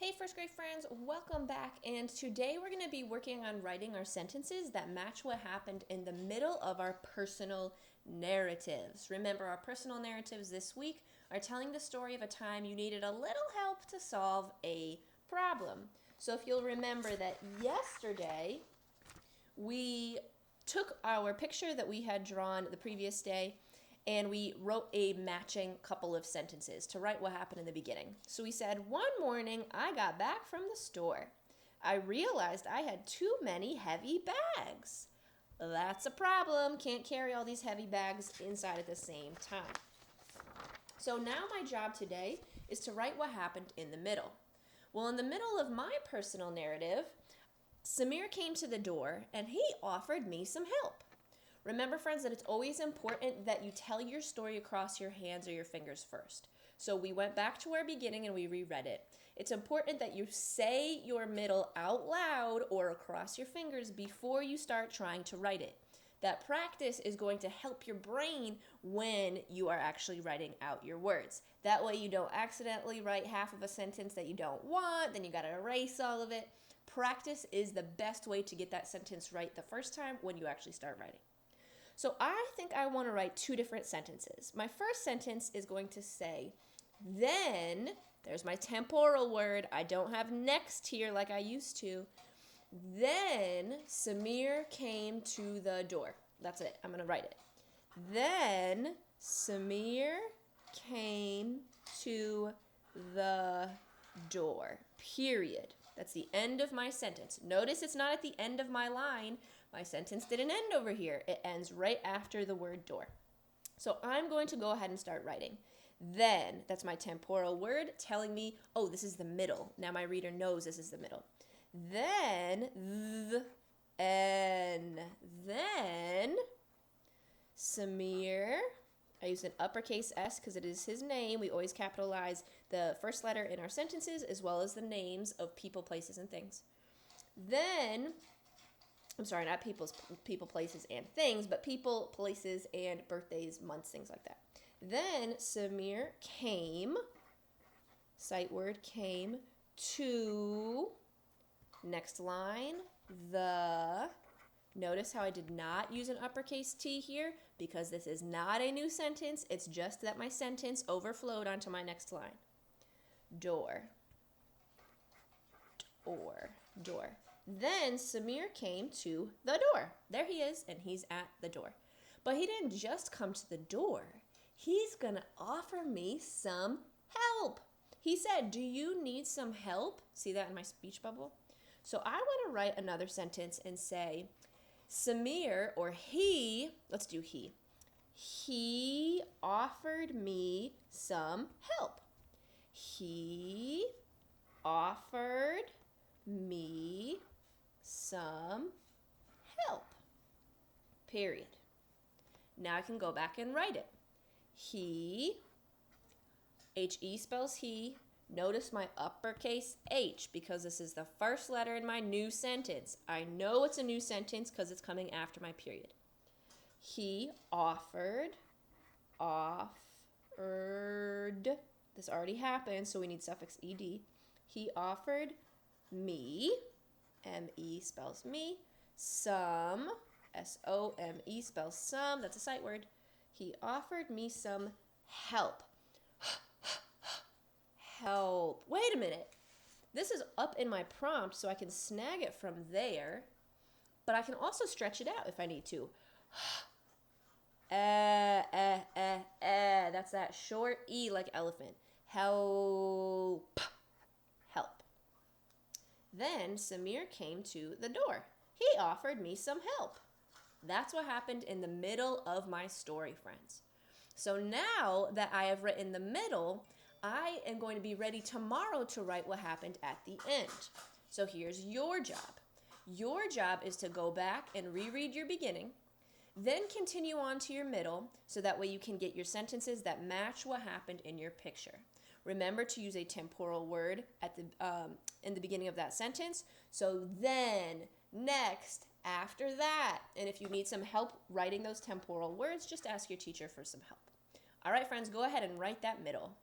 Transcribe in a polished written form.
Hey first grade friends, welcome back, and today we're going to be working on writing our sentences that match what happened in the middle of our personal narratives. Remember, our personal narratives this week are telling the story of a time you needed a little help to solve a problem. So if you'll remember that yesterday we took our picture that we had drawn the previous day and we wrote a matching couple of sentences to write what happened in the beginning. So we said, one morning I got back from the store. I realized I had too many heavy bags. That's a problem. Can't carry all these heavy bags inside at the same time. So now my job today is to write what happened in the middle. Well, in the middle of my personal narrative, Samir came to the door and he offered me some help. Remember, friends, that it's always important that you tell your story across your hands or your fingers first. So we went back to our beginning and we reread it. It's important that you say your middle out loud or across your fingers before you start trying to write it. That practice is going to help your brain when you are actually writing out your words. That way you don't accidentally write half of a sentence that you don't want, then you got to erase all of it. Practice is the best way to get that sentence right the first time when you actually start writing. So I think I want to write two different sentences. My first sentence is going to say, then, there's my temporal word. I don't have next here like I used to. Then Samir came to the door. That's it. I'm going to write it. Then Samir came to the door. Period. That's the end of my sentence. Notice it's not at the end of my line. My sentence didn't end over here. It ends right after the word door. So I'm going to go ahead and start writing. Then, that's my temporal word telling me, oh, this is the middle. Now my reader knows this is the middle. Then, then, Samir, I use an uppercase S because it is his name. We always capitalize the first letter in our sentences as well as the names of people, places, and things. Then, I'm sorry, not people, places, and things, but people, places, and birthdays, months, things like that. Then Samir came, sight word, came to, next line, the. Notice how I did not use an uppercase T here because this is not a new sentence. It's just that my sentence overflowed onto my next line. Door. Door. Then Samir came to the door. There he is, and he's at the door. But he didn't just come to the door. He's going to offer me some help. He said, do you need some help? See that in my speech bubble? So I want to write another sentence and say, Samir, or he, let's do he. He offered me some help. He offered me some help. Period. Now I can go back and write it. He, H-E spells he. Notice my uppercase H because this is the first letter in my new sentence. I know it's a new sentence because it's coming after my period. He offered. This already happened, so we need suffix ed. He offered me, M-E spells me, some, S-O-M-E spells some, that's a sight word. He offered me some help. Help. Wait a minute. This is up in my prompt so I can snag it from there, but I can also stretch it out if I need to. That's that short E like elephant. Help. Help. Then Samir came to the door. He offered me some help. That's what happened in the middle of my story, friends. So now that I have written the middle, I am going to be ready tomorrow to write what happened at the end. So here's your job. Your job is to go back and reread your beginning, then continue on to your middle so that way you can get your sentences that match what happened in your picture. Remember to use a temporal word at in the beginning of that sentence. So then, next, after that. And if you need some help writing those temporal words, just ask your teacher for some help. All right, friends, go ahead and write that middle.